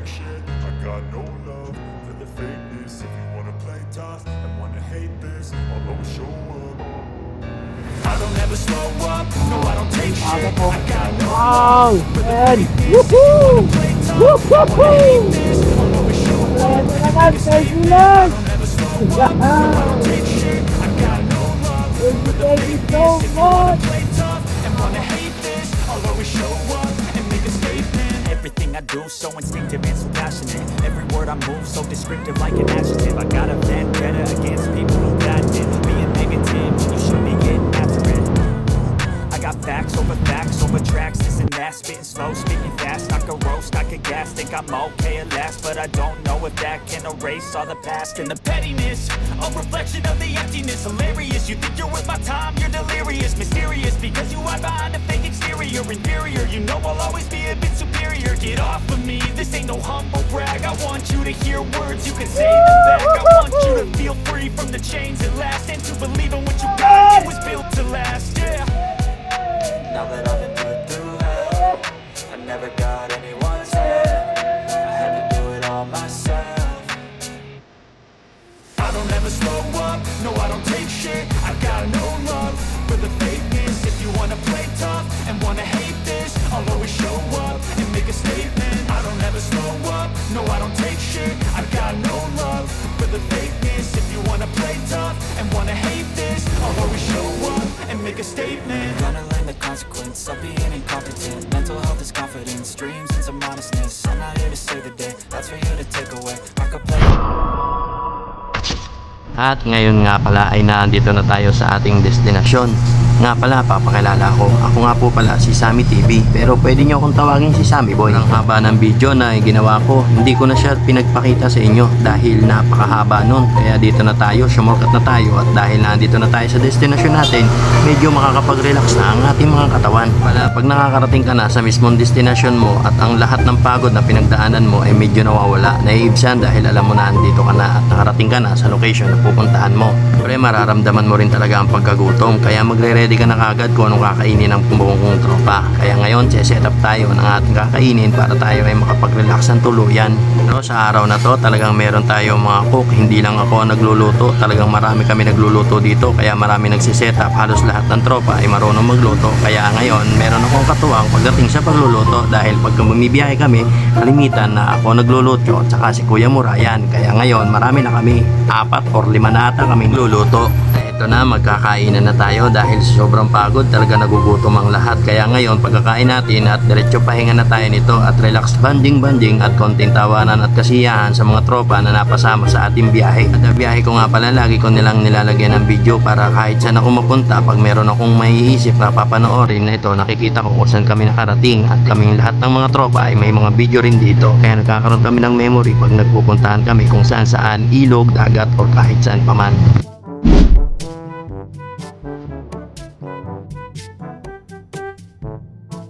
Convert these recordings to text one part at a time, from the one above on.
take shit. I got no love for the fakeness. If you wanna play tough and wanna hate this, I'll always show up. I don't ever slow up, no I don't take shit. I got no love for the fakeness. If you wanna play tough and wanna hate this, I'll always show up. I don't ever slow up, no I don't take shit. I got no love for the fakeness. If you wanna play tough and wanna hate this, I'll always show up and make a statement. Everything I do so instinctive and so passionate. Every word I move so descriptive like an adjective. I got a vendetta against people who got it. Being negative when you should be getting after it. I got facts over tracks. This and that, spitting slow, speaking fast. I could roast, I could gas, think I'm okay at last, but I don't know if that can erase all the past and the pettiness. A reflection of the emptiness, hilarious. You think you're worth my time, you're delirious, mysterious because you hide behind a fake exterior. Inferior, you know I'll always be a bit superior. Get off of me, this ain't no humble brag. I want you to hear words, you can say them back. I want you to feel free from the chains at last, and to believe in what you got, it was built to last, yeah. Now that I've been put through hell, I never got anyone's help. I had to do it all myself. I don't ever slow up, no I don't take shit. I got no love for the fakeness. If you wanna play tough and wanna hate this, I'll always show up and make a statement. I don't ever slow up, no I don't take shit. I got no love for the fakeness. If you wanna play tough and wanna hate this, I'll always show up and make a statement. Gonna learn the consequence of being incompetent. Mental health is confidence, dreams and some honestness. I'm not here to save the day, that's for you to take away. I could play. At ngayon nga pala ay nandito na tayo sa ating destinasyon. Nga pala, papakilala ko. Ako nga po pala si Sammy TV. Pero pwede nyo akong tawagin si Sammy Boy. Ang haba ng video na ginawa ko, hindi ko na siya pinagpakita sa inyo dahil napakahaba nun. Kaya dito na tayo, shortcut na tayo. At dahil nandito na tayo sa destinasyon natin, medyo makakapag-relax na ang ating mga katawan. Pag nakakarating ka na sa mismong destinasyon mo at ang lahat ng pagod na pinagdaanan mo ay medyo nawawala, naiibsan dahil alam mo na andito ka na at nakarating ka na sa location na pupuntahan mo. Pero mararamdaman mo rin talaga ang pagkagutom, kaya magre-ready ka na kagad kung anong kakainin ng buong kong tropa. Kaya ngayon, set up tayo ng ating kakainin para tayo ay makapag-relax ng tuluyan. Pero sa araw na to, talagang meron tayo mga cook. Hindi lang ako ang nagluluto, talagang marami kami nagluluto dito, kaya marami nagsiset up. Halos lahat ng tropa ay marunong magluto. Kaya ngayon, meron akong katuwang pagdating sa pagluluto dahil pag bumibiyahe kami, kalimitan na ako nagluluto at saka si Kuya Murayan. Kaya ngayon, marami na kami, 4 or 5 na ata kaming luluto. Ito na, magkakainan na tayo dahil sobrang pagod, talaga nagugutom ang lahat. Kaya ngayon, pagkakain natin at diretso pahinga na tayo nito at relax banding at konting tawanan at kasiyahan sa mga tropa na napasama sa ating biyahe. At ang biyahe ko nga pala, lagi ko nilang nilalagyan ng video para kahit saan ako mapunta, pag meron akong maiisip na papanoorin na ito, nakikita ko kung saan kami nakarating. At kaming lahat ng mga tropa ay may mga video rin dito. Kaya nagkakaroon kami ng memory pag nagpupuntahan kami kung saan ilog, dagat o kahit saan paman.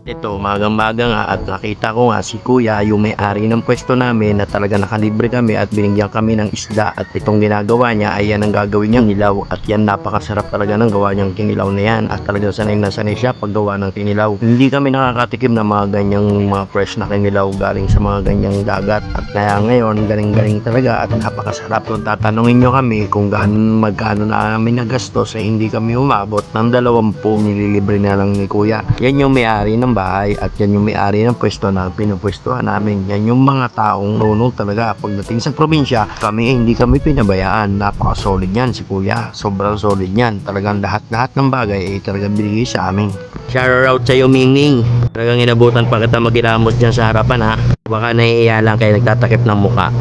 Ito, magang-maga nga at nakita ko nga si Kuya, yung may-ari ng pwesto namin na talaga nakalibre kami at binigyan kami ng isda at itong ginagawa niya ay yan ang gagawin niyang nilaw at yan napakasarap talaga ng gawa niyang kinilaw na yan at talaga sanay na sanay siya paggawa ng kinilaw. Hindi kami nakakatikim ng mga ganyang mga fresh na kinilaw galing sa mga ganyang dagat at kaya ngayon galing-galing talaga at napakasarap. Kung tatanungin nyo kami kung magkano na namin nagastos ay hindi kami umabot ng 20 nililibre na lang ni Kuya. Yan yung may-ari ng bahay at yan yung may-ari ng pwesto na pinupwestuhan namin. Yan yung mga taong marunong talaga. Pagdating sa probinsya, hindi kami pinabayaan. Napaka-solid yan si Kuya. Sobrang solid yan. Talagang lahat ng bagay ay talagang binigay sa amin. Shout out sa'yo, Mingning. Talagang inabutan pa kita magilamos dyan sa harapan ha. Baka naiiya lang kayo nagtatakip ng muka.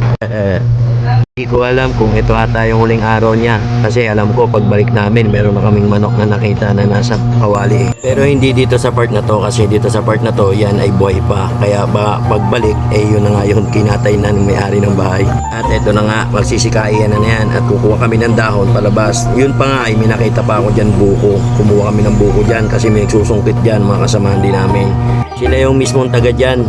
Hindi ko alam kung ito ata yung huling araw niya kasi alam ko pagbalik namin meron na kaming manok na nakita na nasa kawali pero hindi dito sa part na to kasi dito sa part na to yan ay buhay pa kaya pagbalik yun na nga yung kinatay na ng may-ari ng bahay at ito na nga magsisikain na yan at kukuha kami ng dahon palabas. Yun pa nga ay may nakita pa ako dyan buko, kumuha kami ng buko dyan kasi may nagsusungkit dyan mga kasamahan din namin. Sila yung mismong taga dyan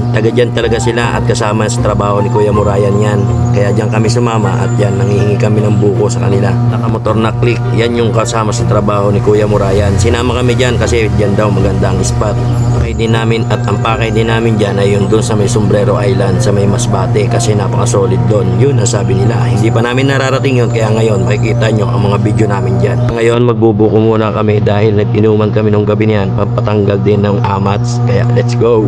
talaga sila at kasama sa trabaho ni Kuya Murayan yan kaya dyan kami sumama at yan nangihingi kami ng buko sa kanila. Nakamotor na click, yan yung kasama sa trabaho ni Kuya Murayan. Sinama kami dyan kasi dyan daw magandang spot. Okay, din namin at ang pakay din namin dyan ay yun doon sa may Sombrero Island sa may Masbate kasi napaka-solid doon. Yun ang sabi nila. Hindi pa namin nararating yun kaya ngayon makikita nyo ang mga video namin dyan. Ngayon magbubuko muna kami dahil nag-inuman kami nung gabi niyan. Pampatanggal din ng amats. Kaya let's go!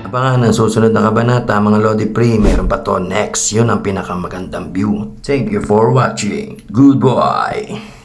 Abangan ang susunod na kabanata mga Lodi Pre. Meron pa to next. Yun ang pinakamagandang view. Thank you for watching. Goodbye.